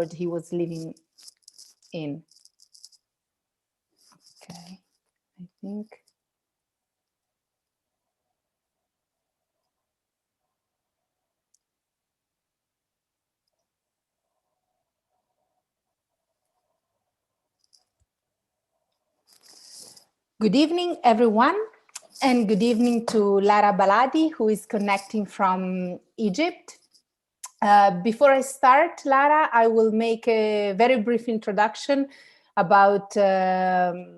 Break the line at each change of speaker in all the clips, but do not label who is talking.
he was living in. Okay, I think. Good evening, everyone, and good evening to Lara Baladi, who is connecting from Egypt. Before I start, Lara, I will make a very brief introduction about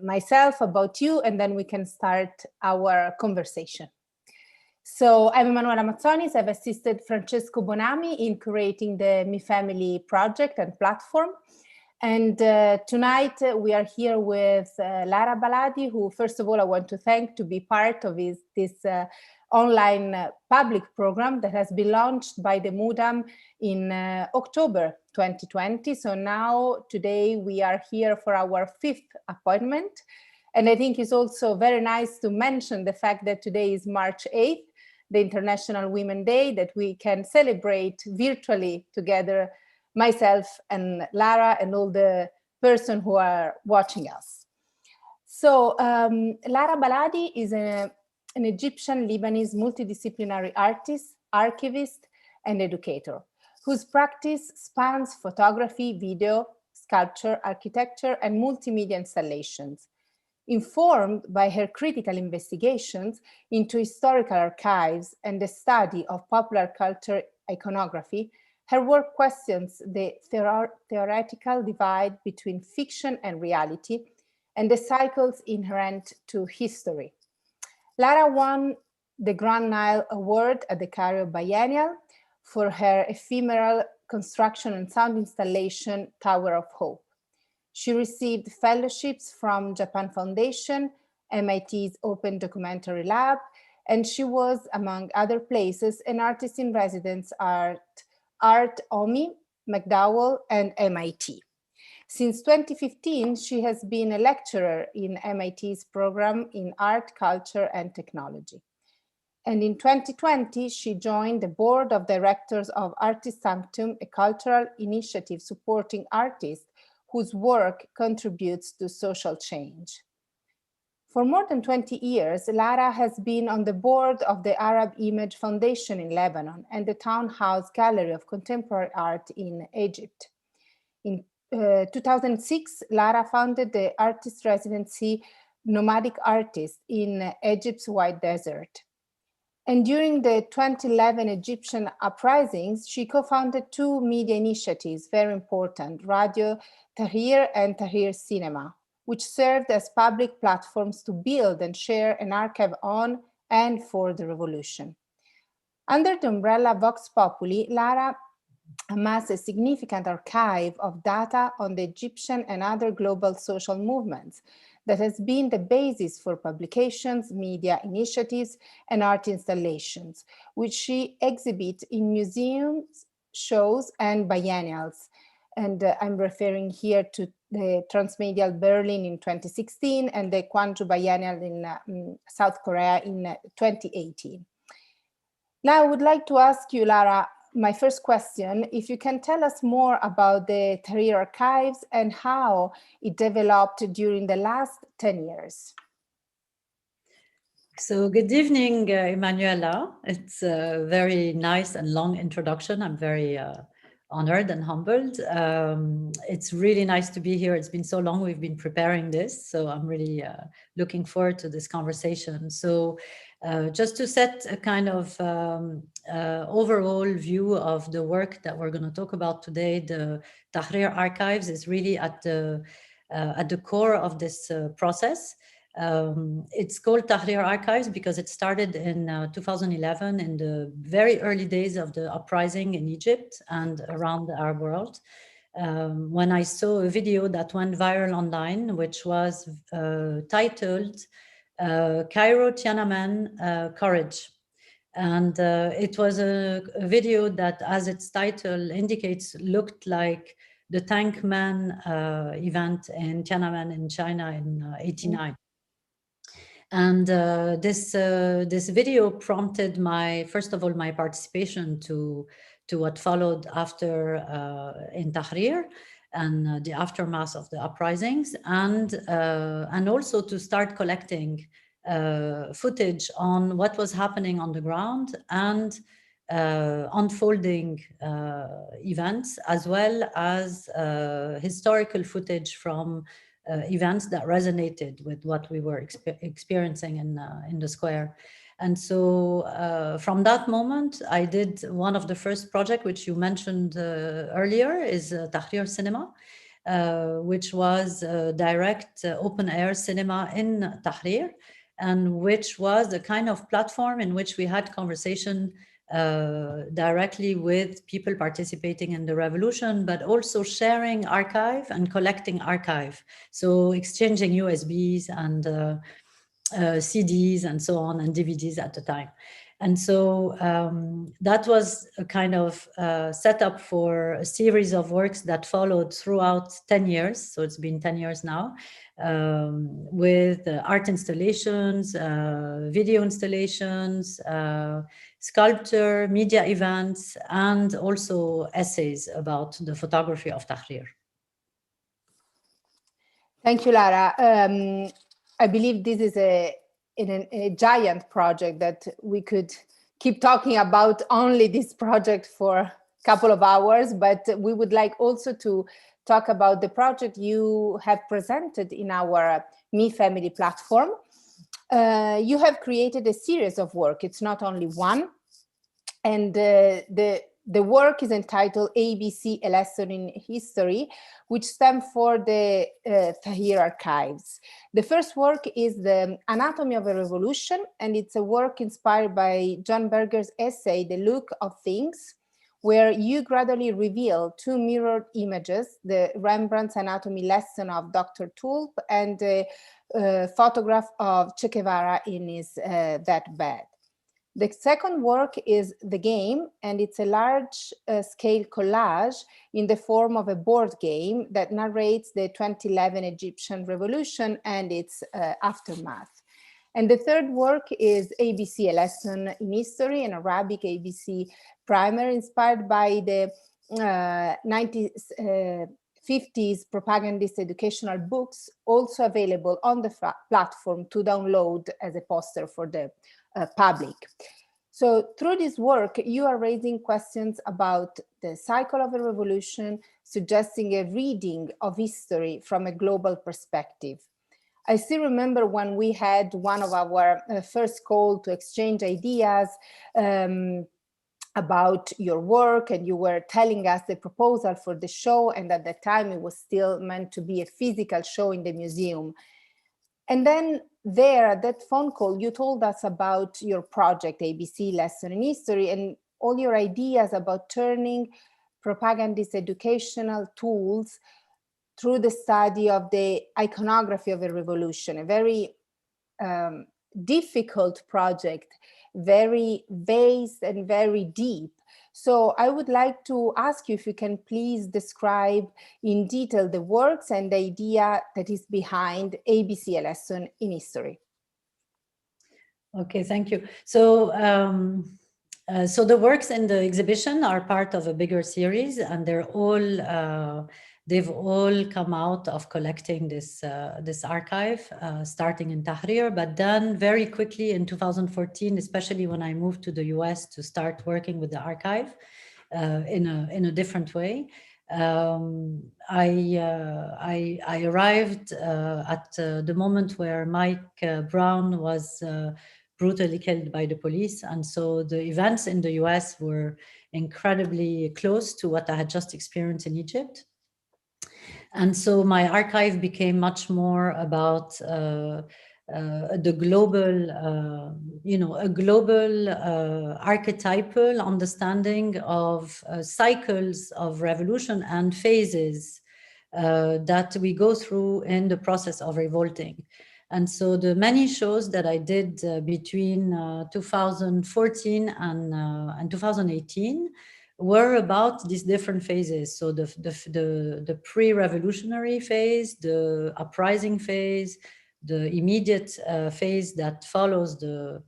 myself, about you, and then we can start our conversation. So I'm Emanuela Mazzonis. I've assisted Francesco Bonami in creating the Mi Family project and platform. And tonight we are here with Lara Baladi, who, first of all, I want to thank to be part of this online public program that has been launched by the MUDAM in October 2020. So now, today, we are here for our 5th appointment. And I think it's also very nice to mention the fact that today is March 8th, the International Women's Day, that we can celebrate virtually together, myself and Lara and all the persons who are watching us. So Lara Baladi is an Egyptian Lebanese multidisciplinary artist, archivist, and educator, whose practice spans photography, video, sculpture, architecture, and multimedia installations. Informed by her critical investigations into historical archives and the study of popular culture iconography, her work questions the theoretical divide between fiction and reality and the cycles inherent to history. Lara won the Grand Nile Award at the Cairo Biennial for her ephemeral construction and sound installation, Tower of Hope. She received fellowships from Japan Foundation, MIT's Open Documentary Lab, and she was, among other places, an artist in residence at Art OMI, McDowell, and MIT. Since 2015, she has been a lecturer in MIT's program in art, culture, and technology. And in 2020, she joined the board of directors of Artist Sanctum, a cultural initiative supporting artists whose work contributes to social change. For more than 20 years, Lara has been on the board of the Arab Image Foundation in Lebanon and the Townhouse Gallery of Contemporary Art in Egypt. In 2006, Lara founded the artist residency Nomadic Artist in Egypt's White Desert. And during the 2011 Egyptian uprisings, she co-founded 2 media initiatives, very important, Radio Tahrir and Tahrir Cinema, which served as public platforms to build and share an archive on and for the revolution. Under the umbrella Vox Populi, Lara amassed a significant archive of data on the Egyptian and other global social movements that has been the basis for publications, media initiatives, and art installations, which she exhibits in museums, shows, and biennials. And I'm referring here to the Transmedial Berlin in 2016 and the Gwangju Biennial in South Korea in 2018. Now I would like to ask you, Lara, my first question, if you can tell us more about the Tahrir archives and how it developed during the last 10 years.
So good evening, Emanuela. It's a very nice and long introduction. I'm very honored and humbled. It's really nice to be here. It's been so long we've been preparing this, so I'm really looking forward to this conversation. So just to set a kind of overall view of the work that we're going to talk about today, the Tahrir archives is really at the core of this process. It's called Tahrir Archives because it started in 2011 in the very early days of the uprising in Egypt and around the Arab world. When I saw a video that went viral online, which was titled Cairo Tiananmen Courage. And it was a video that, as its title indicates, looked like the Tank Man event in Tiananmen in China in '89. And this video prompted first of all, my participation to to what followed after in Tahrir and the aftermath of the uprisings, and also to start collecting footage on what was happening on the ground and unfolding events, as well as historical footage from events that resonated with what we were experiencing in the square. And so from that moment, I did one of the first projects, which you mentioned earlier, is Tahrir Cinema, which was a direct open-air cinema in Tahrir, and which was a kind of platform in which we had conversation directly with people participating in the revolution, but also sharing archive and collecting archive. So exchanging USBs and CDs and so on, and DVDs at the time. And so that was a kind of setup for a series of works that followed throughout 10 years. So it's been 10 years now, with art installations, video installations, sculpture, media events, and also essays about the photography of Tahrir.
Thank you, Lara. I believe this is a giant project that we could keep talking about only this project for a couple of hours, but we would like also to talk about the project you have presented in our Me Family platform. You have created a series of work. It's not only one. And the work is entitled ABC, A Lesson in History, which stands for the Tahrir Archives. The first work is The Anatomy of a Revolution, and it's a work inspired by John Berger's essay, The Look of Things, where you gradually reveal two mirrored images, the Rembrandt's Anatomy lesson of Dr. Tulp and the photograph of Che Guevara in his deathbed. The second work is The Game, and it's a large-scale collage in the form of a board game that narrates the 2011 Egyptian revolution and its aftermath. And the third work is ABC, A Lesson in History, an Arabic ABC primer inspired by the 1950s propagandist educational books, also available on the platform to download as a poster for the public. So through this work, you are raising questions about the cycle of a revolution, suggesting a reading of history from a global perspective. I still remember when we had one of our first call to exchange ideas about your work, and you were telling us the proposal for the show, and at that time it was still meant to be a physical show in the museum. And then there, at that phone call, you told us about your project, ABC Lesson in History, and all your ideas about turning propagandist educational tools through the study of the iconography of a revolution, a very difficult project, very vast and very deep. So I would like to ask you if you can please describe in detail the works and the idea that is behind ABC, A Lesson in History.
Okay, thank you. So, so the works in the exhibition are part of a bigger series, and they're all they've all come out of collecting this this archive, starting in Tahrir, but then very quickly in 2014, especially when I moved to the US to start working with the archive in a different way. I arrived at the moment where Mike Brown was brutally killed by the police, and so the events in the US were incredibly close to what I had just experienced in Egypt. And so my archive became much more about the global, you know, a global archetypal understanding of cycles of revolution and phases that we go through in the process of revolting. And so the many shows that I did between 2014 and 2018 were about these different phases. So the pre-revolutionary phase, the uprising phase, the immediate phase that follows the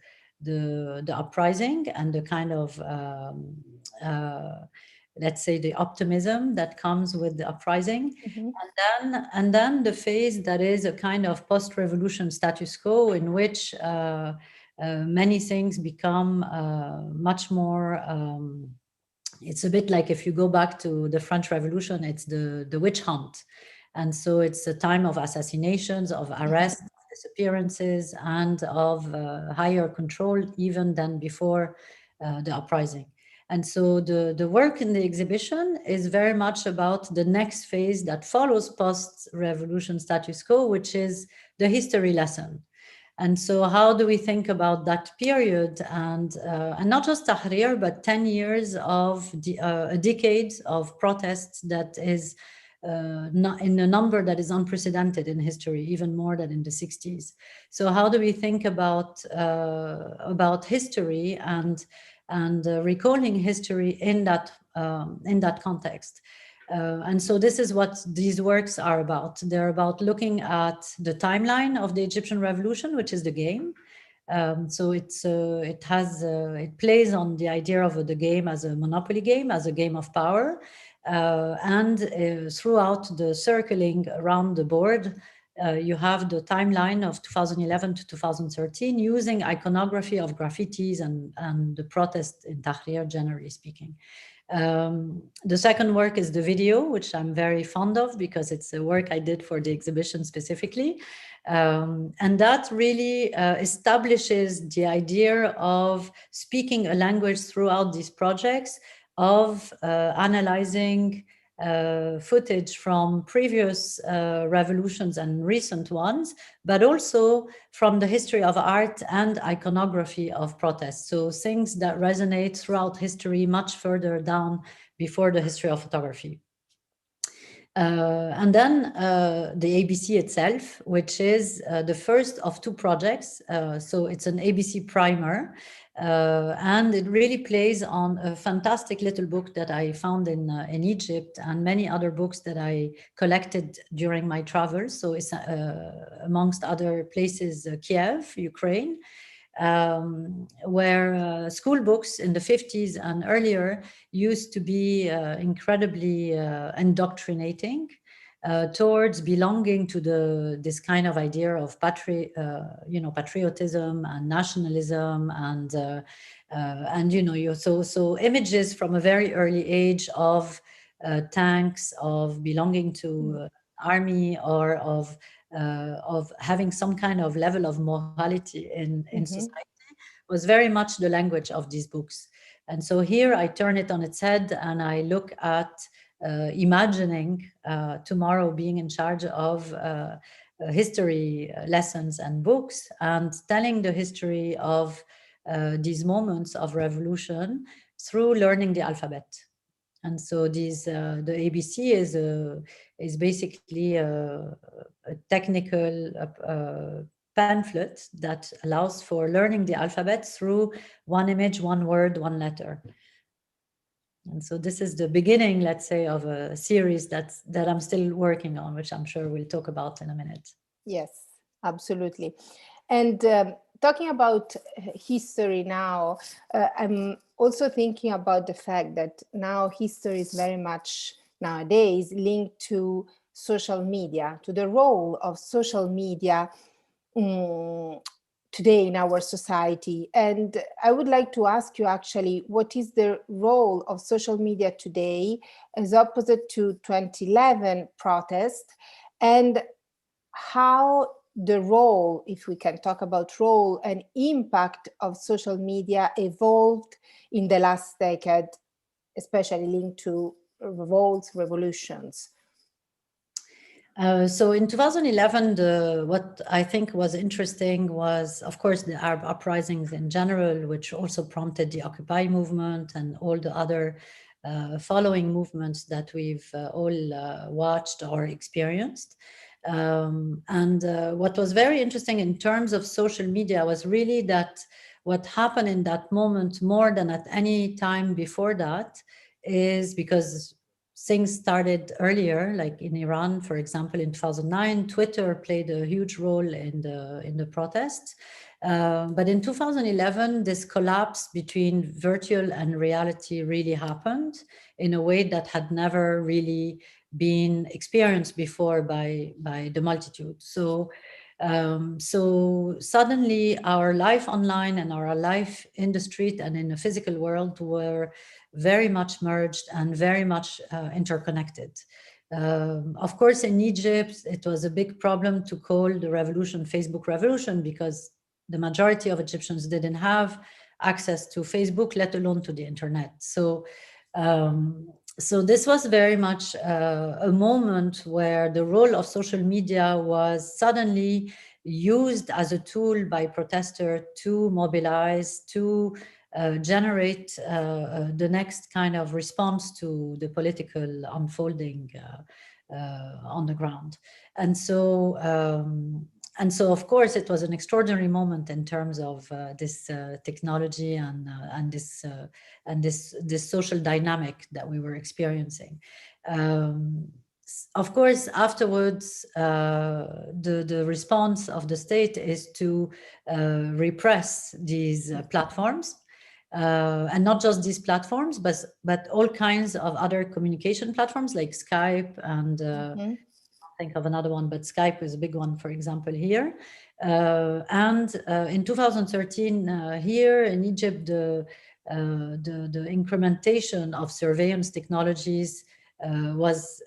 the uprising and the kind of let's say the optimism that comes with the uprising, and then the phase that is a kind of post-revolution status quo in which many things become much more. It's a bit like if you go back to the French Revolution, it's the witch hunt. And so it's a time of assassinations, of arrests, disappearances, and of higher control even than before the uprising. And so the work in the exhibition is very much about the next phase that follows post-revolution status quo, which is the history lesson. And so, how do we think about that period, and not just Tahrir, but 10 years of a decade of protests that is not in a number that is unprecedented in history, even more than in the 60s. So, how do we think about history and recalling history in that context? And so this is what these works are about. They're about looking at the timeline of the Egyptian revolution, which is the game. So it plays on the idea of the game as a monopoly game, as a game of power, and throughout the circling around the board, you have the timeline of 2011 to 2013 using iconography of graffitis and the protest in Tahrir, generally speaking. The second work is the video, which I'm very fond of because it's a work I did for the exhibition specifically. And that really establishes the idea of speaking a language throughout these projects, of analyzing footage from previous revolutions and recent ones, but also from the history of art and iconography of protests. So things that resonate throughout history much further down before the history of photography. And then the ABC itself, which is the first of two projects. So it's an ABC primer. And it really plays on a fantastic little book that I found in Egypt and many other books that I collected during my travels. So it's amongst other places, Kiev, Ukraine, where school books in the 50s and earlier used to be incredibly indoctrinating towards belonging to this kind of idea of patriotism and nationalism and so images from a very early age of tanks, of belonging to army, or of having some kind of level of morality in society was very much the language of these books. And so here I turn it on its head and I look at imagining tomorrow being in charge of history lessons and books and telling the history of these moments of revolution through learning the alphabet. And so the ABC is basically a technical pamphlet that allows for learning the alphabet through one image, one word, one letter. And so this is the beginning, let's say, of a series that I'm still working on, which I'm sure we'll talk about in a minute.
Yes, absolutely. And talking about history now, I'm also thinking about the fact that now history is very much nowadays linked to social media, to the role of social media today in our society. And I would like to ask you actually, what is the role of social media today as opposite to 2011 protest, and how the role, if we can talk about role and impact of social media evolved in the last decade, especially linked to revolts, revolutions?
So in 2011, what I think was interesting was, of course, the Arab uprisings in general, which also prompted the Occupy movement and all the other following movements that we've all watched or experienced. And what was very interesting in terms of social media was really that what happened in that moment more than at any time before that is because things started earlier, like in Iran, for example, in 2009, Twitter played a huge role in the protests. But in 2011, this collapse between virtual and reality really happened in a way that had never really been experienced before by the multitude. So suddenly our life online and our life in the street and in the physical world were very much merged and very much interconnected. Of course, in Egypt, it was a big problem to call the revolution Facebook revolution because the majority of Egyptians didn't have access to Facebook, let alone to the internet. So this was very much a moment where the role of social media was suddenly used as a tool by protesters to mobilize, to generate the next kind of response to the political unfolding on the ground. And so, of course, it was an extraordinary moment in terms of this technology and this social dynamic that we were experiencing. Of course, afterwards, the response of the state is to repress these platforms. And not just these platforms, but all kinds of other communication platforms like Skype and think of another one, but Skype is a big one, for example, here. And in 2013, here in Egypt, the incrementation of surveillance technologies was,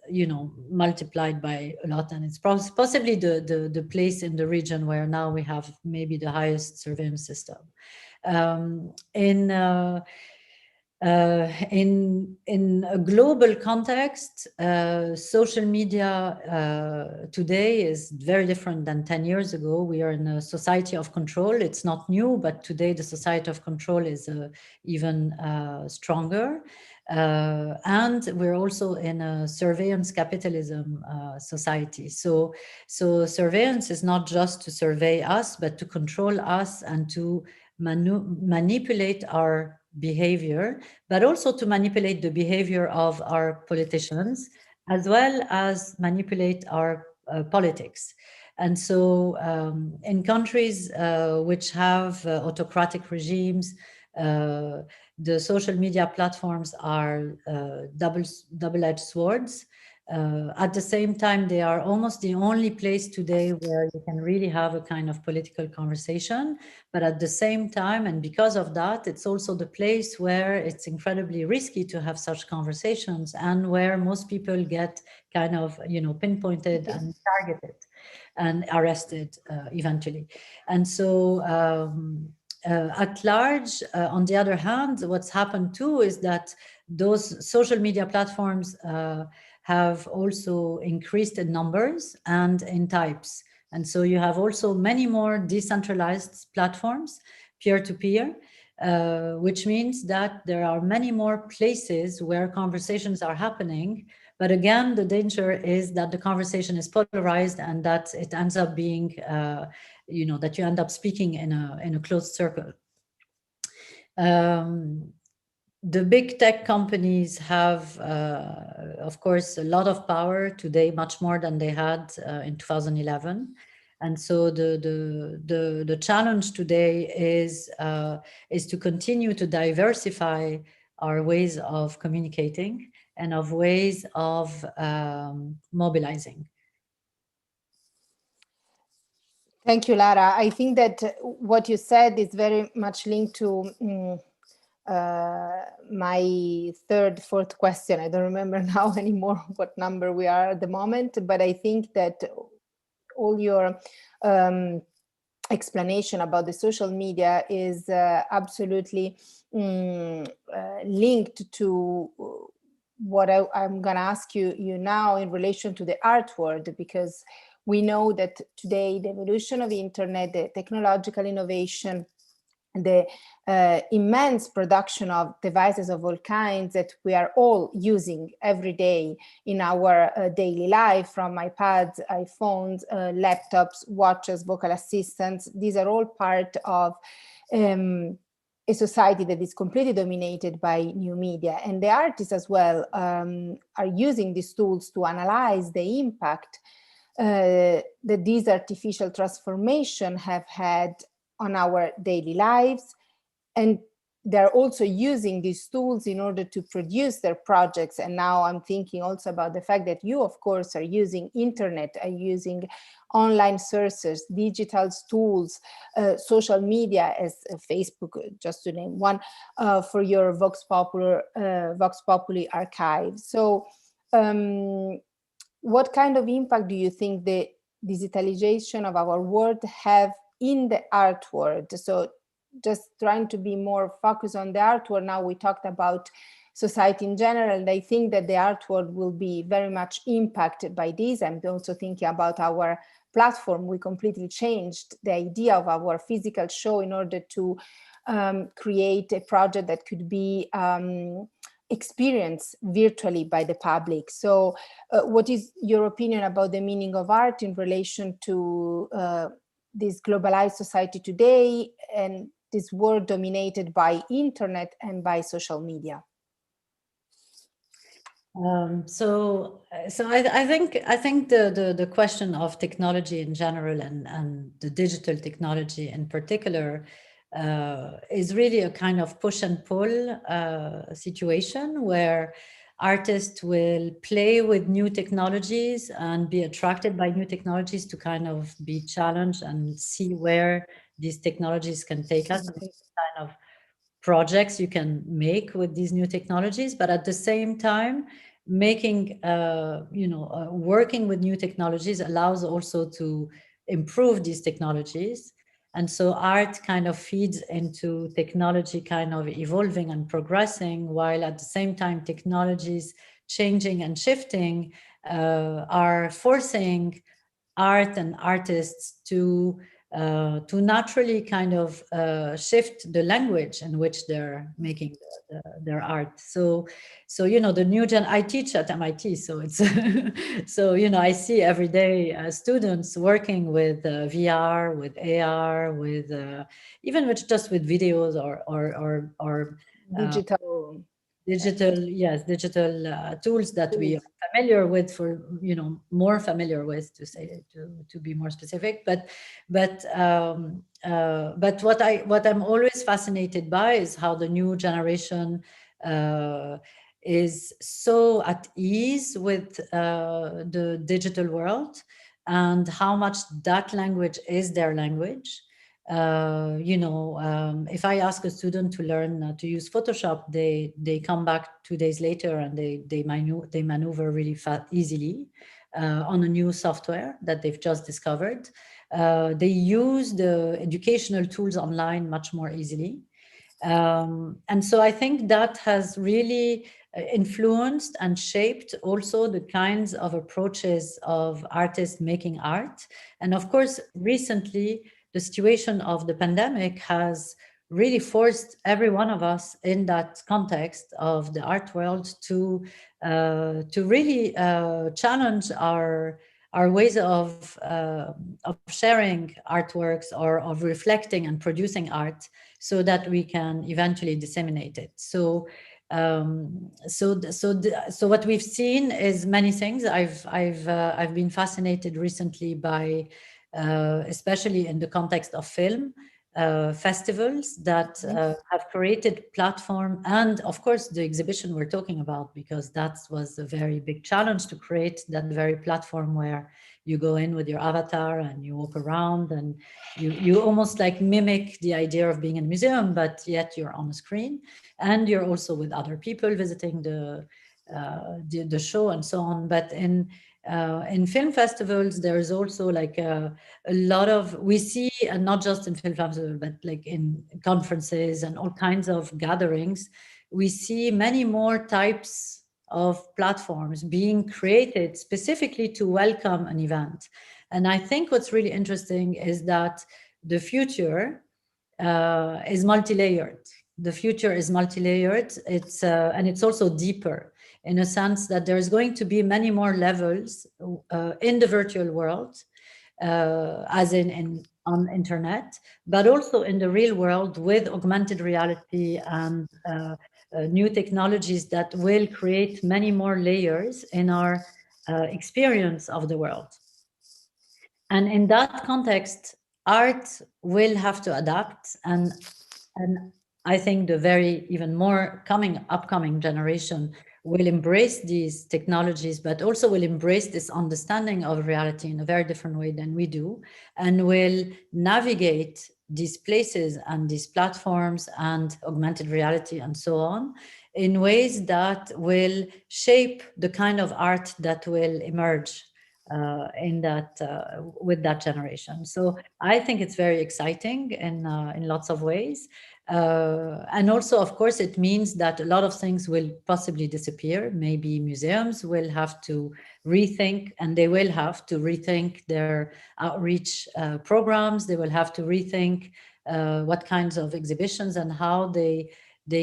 multiplied by a lot, and it's possibly the place in the region where now we have maybe the highest surveillance system. In a global context, social media today is very different than 10 years ago. We are in a society of control. It's not new, but today the society of control is even stronger. And we're also in a surveillance capitalism society. So surveillance is not just to survey us, but to control us and to manipulate our behavior, but also to manipulate the behavior of our politicians, as well as manipulate our politics. And so in countries which have autocratic regimes, the social media platforms are double-edged swords. At the same time, they are almost the only place today where you can really have a kind of political conversation. But at the same time, and because of that, it's also the place where it's incredibly risky to have such conversations and where most people get kind of, pinpointed and targeted and arrested eventually. And so at large, on the other hand, what's happened too is that those social media platforms have also increased in numbers and in types. And so you have also many more decentralized platforms, peer-to-peer, which means that there are many more places where conversations are happening. But again, the danger is that the conversation is polarized and that it ends up being, that you end up speaking in a closed circle. The big tech companies have, of course, a lot of power today, much more than they had in 2011. And so the challenge today is to continue to diversify our ways of communicating and of ways of mobilizing.
Thank you, Lara. I think that what you said is very much linked to my fourth question. I don't remember now anymore what number we are at the moment, but I think that all your explanation about the social media is absolutely linked to what I'm going to ask you now in relation to the art world, because we know that today the evolution of the internet, the technological innovation, the immense production of devices of all kinds that we are all using every day in our daily life, from iPads, iPhones, laptops, watches, vocal assistants. These are all part of a society that is completely dominated by new media. And the artists as well are using these tools to analyze the impact that these artificial transformation have had on our daily lives. And they're also using these tools in order to produce their projects. And now I'm thinking also about the fact that you, of course, are using internet, are using online sources, digital tools, social media as Facebook, just to name one, for your Vox Populi archive. So what kind of impact do you think the digitalization of our world have in the art world? So just trying to be more focused on the art world. Now we talked about society in general, and I think that the art world will be very much impacted by this. I'm also thinking about our platform. We completely changed the idea of our physical show in order to create a project that could be experienced virtually by the public. So what is your opinion about the meaning of art in relation to this globalized society today and this world dominated by internet and by social media?
I think the question of technology in general and the digital technology in particular is really a kind of push and pull situation where artists will play with new technologies and be attracted by new technologies to kind of be challenged and see where these technologies can take us, and kind of projects you can make with these new technologies. But at the same time, making working with new technologies allows also to improve these technologies. And so art kind of feeds into technology kind of evolving and progressing, while at the same time technologies changing and shifting are forcing art and artists to naturally kind of shift the language in which they're making their art. So the new gen. I teach at MIT, so it's so I see every day students working with VR, with AR, with even with just with videos or
digital
digital tools that we are familiar with, for more familiar with, to say, to be more specific. But what I'm always fascinated by is how the new generation is so at ease with the digital world, and how much that language is their language. If I ask a student to learn to use Photoshop, they come back 2 days later and they maneuver really easily on a new software that they've just discovered. They use the educational tools online much more easily. And so I think that has really influenced and shaped also the kinds of approaches of artists making art. And of course, recently, the situation of the pandemic has really forced every one of us in that context of the art world to really challenge our ways of sharing artworks, or of reflecting and producing art, so that we can eventually disseminate it. So what we've seen is many things. I've been fascinated recently by especially in the context of film festivals that have created platform, and of course the exhibition we're talking about, because that was a very big challenge to create that very platform where you go in with your avatar and you walk around, and you almost like mimic the idea of being in a museum, but yet you're on a screen, and you're also with other people visiting the show and so on. But in film festivals, there is also like a lot of, we see, and not just in film festivals, but like in conferences and all kinds of gatherings, we see many more types of platforms being created specifically to welcome an event. And I think what's really interesting is that the future is multi-layered. The future is multi-layered. And it's also deeper, in a sense that there is going to be many more levels in the virtual world, as on internet, but also in the real world, with augmented reality and new technologies that will create many more layers in our experience of the world. And in that context, art will have to adapt, and I think the very even more upcoming generation will embrace these technologies, but also will embrace this understanding of reality in a very different way than we do, and will navigate these places and these platforms and augmented reality and so on in ways that will shape the kind of art that will emerge in that with that generation. So I think it's very exciting in lots of ways. And also, of course, it means that a lot of things will possibly disappear. Maybe museums will have to rethink, and they will have to rethink their outreach programs. They will have to rethink what kinds of exhibitions and how they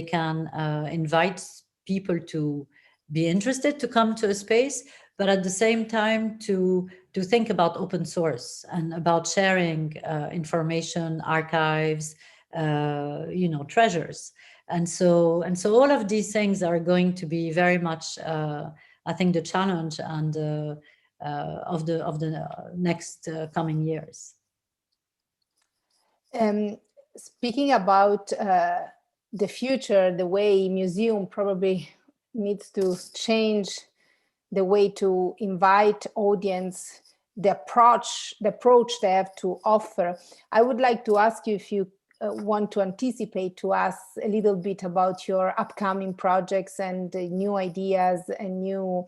can invite people to be interested to come to a space, but at the same time to think about open source and about sharing information, archives, treasures. And so all of these things are going to be very much, I think, the challenge and of the next coming years.
Speaking about the future, the way museum probably needs to change the way to invite audience, the approach they have to offer. I would like to ask you if you want to anticipate to us a little bit about your upcoming projects and new ideas and new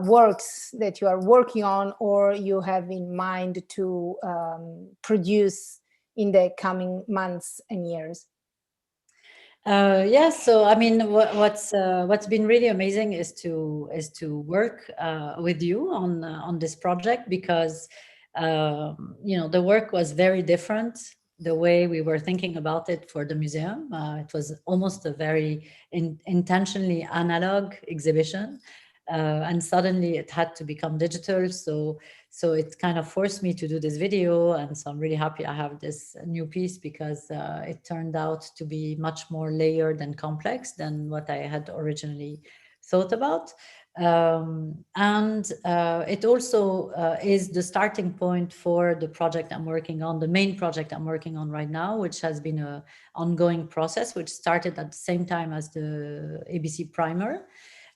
works that you are working on or you have in mind to produce in the coming months and years.
Yes, so I mean, what's been really amazing is to work with you on this project, because the work was very different. The way we were thinking about it for the museum, it was almost a very intentionally analog exhibition, and suddenly it had to become digital. So it kind of forced me to do this video, and so I'm really happy I have this new piece, because it turned out to be much more layered and complex than what I had originally thought about. And it also is the starting point for the project I'm working on, the main project I'm working on right now, which has been an ongoing process, which started at the same time as the ABC Primer.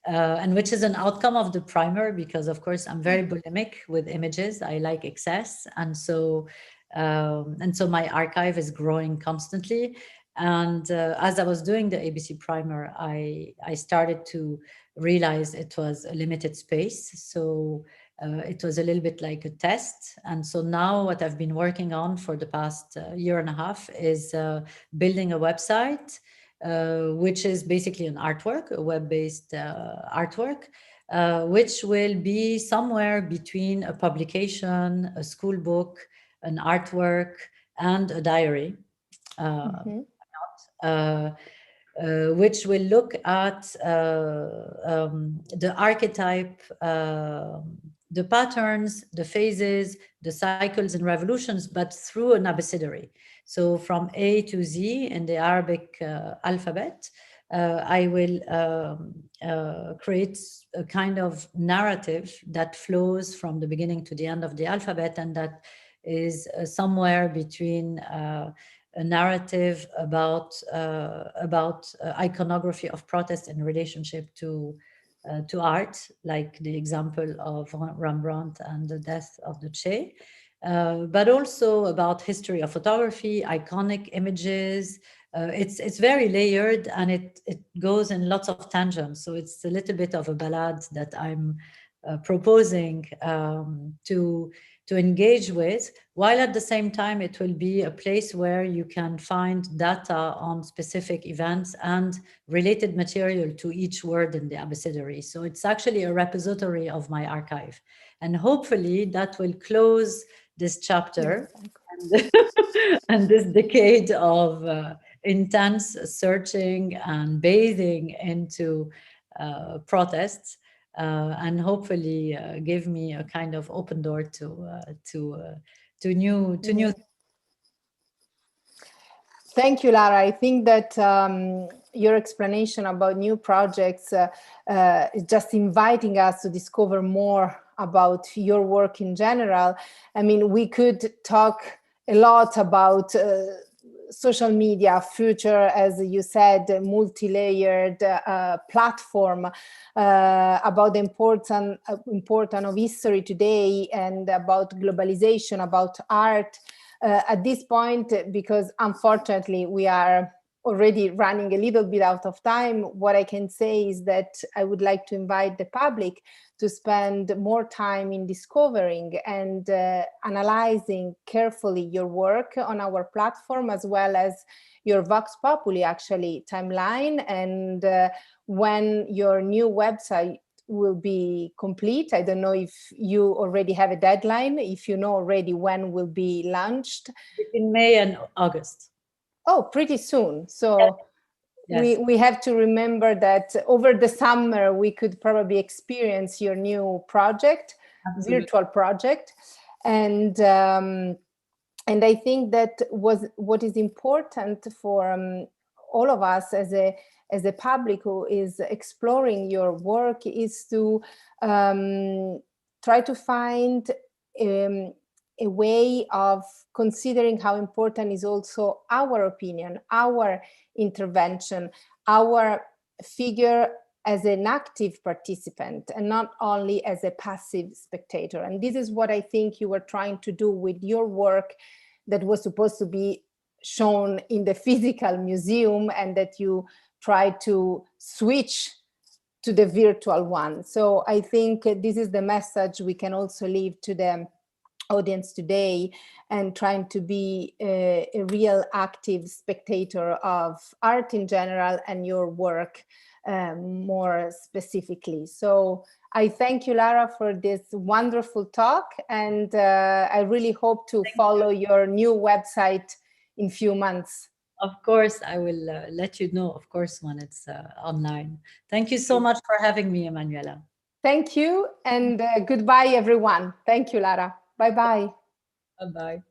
And which is an outcome of the primer, because of course I'm very bulimic with images. I like excess, and so my archive is growing constantly. And as I was doing the ABC Primer, I started to realize it was a limited space. So it was a little bit like a test. And so now what I've been working on for the past year and a half is building a website, which is basically an artwork, a web-based artwork, which will be somewhere between a publication, a school book, an artwork, and a diary, which will look at the archetype, the patterns, the phases, the cycles and revolutions, but through an abecedary. So from A to Z in the Arabic alphabet, I will create a kind of narrative that flows from the beginning to the end of the alphabet, and that is somewhere between a narrative about iconography of protest in relationship to art, like the example of Rembrandt and the death of the Che, but also about history of photography, iconic images. It's very layered, and it goes in lots of tangents. So it's a little bit of a ballad that I'm proposing to engage with, while at the same time it will be a place where you can find data on specific events and related material to each word in the abecedary. So it's actually a repository of my archive. And hopefully that will close this chapter and this decade of intense searching and bathing into protests, and hopefully give me a kind of open door to new.
Thank you, Lara. I think that your explanation about new projects is just inviting us to discover more about your work in general. I mean, we could talk a lot about social media future, as you said, multi-layered platform, about the importance of history today, and about globalization, about art. At this point, because unfortunately we are already running a little bit out of time, what I can say is that I would like to invite the public to spend more time in discovering and analyzing carefully your work on our platform, as well as your Vox Populi actually timeline, and when your new website will be complete. I don't know if you already have a deadline, if you know already when will be launched.
In May and August.
Oh, pretty soon. So
yes.
we have to remember that over the summer, we could probably experience your new project,
Absolutely.
virtual project. And I think that what is important for all of us as a public who is exploring your work is to try to find a way of considering how important is also our opinion, our intervention, our figure as an active participant and not only as a passive spectator. And this is what I think you were trying to do with your work that was supposed to be shown in the physical museum, and that you try to switch to the virtual one. So I think this is the message we can also leave to the audience today, and trying to be a real active spectator of art in general and your work more specifically. So I thank you, Lara, for this wonderful talk, and I really hope to follow your new website in few months.
Of course, I will let you know, of course, when it's online. Thank you so much for having me, Emanuela.
Thank you, and goodbye, everyone. Thank you, Lara. Bye-bye.
Bye-bye.